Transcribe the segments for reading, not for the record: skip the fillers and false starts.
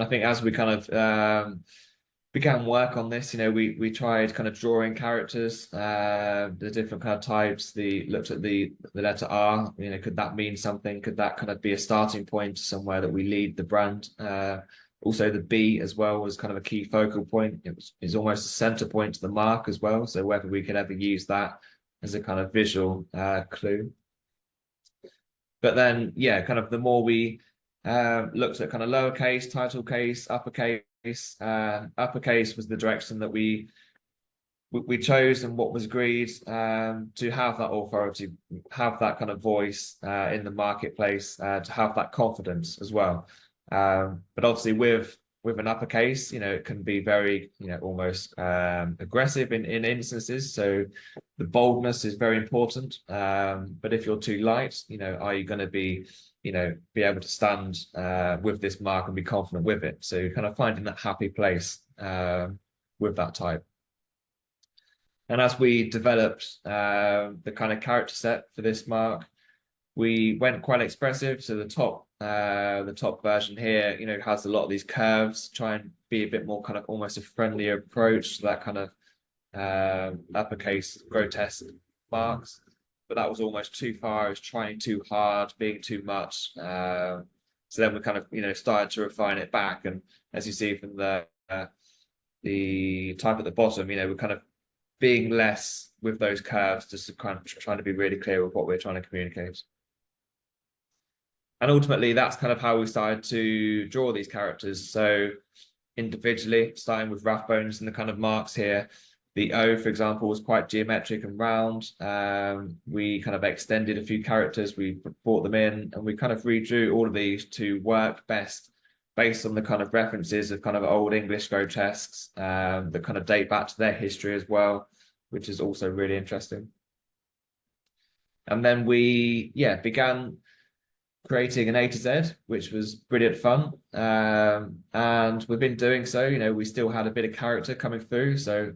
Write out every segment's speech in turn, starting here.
I think as we kind of began work on this, we tried kind of drawing characters, the different kind of types. Looked at the letter R. Could that mean something? Could that kind of be a starting point somewhere that we lead the brand? Also, the B as well was kind of a key focal point. It's almost a center point to the mark as well. So whether we could ever use that as a kind of visual clue. But then, yeah, kind of the more we looked at kind of lowercase, title case, uppercase. Uppercase was the direction that we chose and what was agreed, to have that authority, have that kind of voice in the marketplace, to have that confidence as well. But obviously with an uppercase, it can be very, almost aggressive in instances. So the boldness is very important. But if you're too light, are you going to be able to stand with this mark and be confident with it? So you're kind of finding that happy place with that type. And as we developed the kind of character set for this mark, we went quite expressive. So the top version here, has a lot of these curves, try and be a bit more kind of almost a friendlier approach to that kind of uppercase grotesque marks. But that was almost too far. It was trying too hard, being too much. So then we kind of, started to refine it back. And as you see from the type at the bottom, we're kind of being less with those curves, just to kind of trying to be really clear with what we're trying to communicate. And ultimately, that's kind of how we started to draw these characters. So individually, starting with Rathbones and the kind of marks here, the O, for example, was quite geometric and round. We kind of extended a few characters, we brought them in, and we kind of redrew all of these to work best based on the kind of references of kind of old English grotesques that kind of date back to their history as well, which is also really interesting. And then we, began creating an A to Z, which was brilliant fun. And we've been doing so, we still had a bit of character coming through. So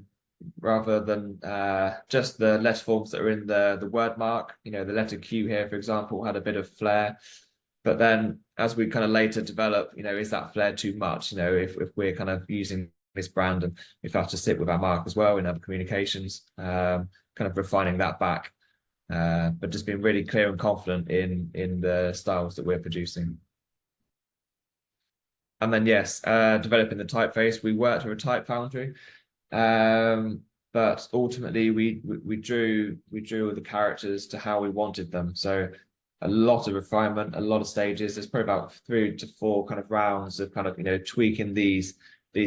rather than just the letter forms that are in the word mark, the letter Q here, for example, had a bit of flair. But then as we kind of later develop, is that flair too much? If we're kind of using this brand and if have to sit with our mark as well in other communications, kind of refining that back. But just being really clear and confident in the styles that we're producing. And then, yes, developing the typeface. We worked with a type foundry, but ultimately we drew the characters to how we wanted them. So a lot of refinement, a lot of stages. There's probably about 3 to 4 kind of rounds of kind of tweaking these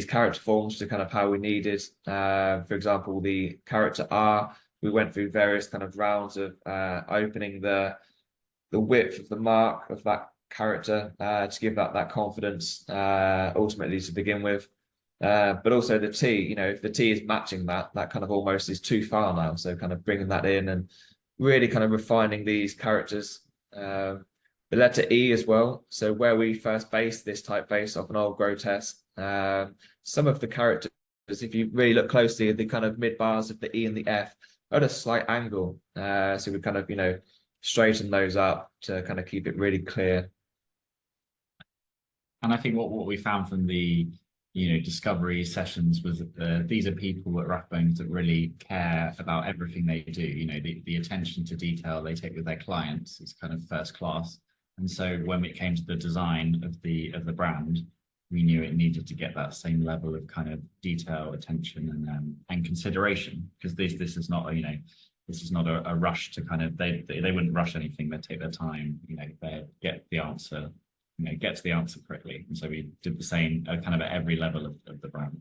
character forms to kind of how we needed. For example, the character R. We went through various kind of rounds of opening the width of the mark of that character to give that confidence ultimately to begin with. But also the T, if the T is matching that kind of almost is too far now. So kind of bringing that in and really kind of refining these characters. The letter E as well. So where we first based this typeface off an old grotesque, some of the characters, if you really look closely at the kind of mid bars of the E and the F, at a slight angle. So we kind of, straighten those up to kind of keep it really clear. And I think what we found from the, discovery sessions was that these are people at Rathbones that really care about everything they do. The attention to detail they take with their clients is kind of first class. And so when it came to the design of the brand, we knew it needed to get that same level of kind of detail, attention, and consideration, because this is not this is not a rush to kind of they wouldn't rush anything. They take their time, they get the answer, get to the answer correctly. And so we did the same kind of at every level of the brand.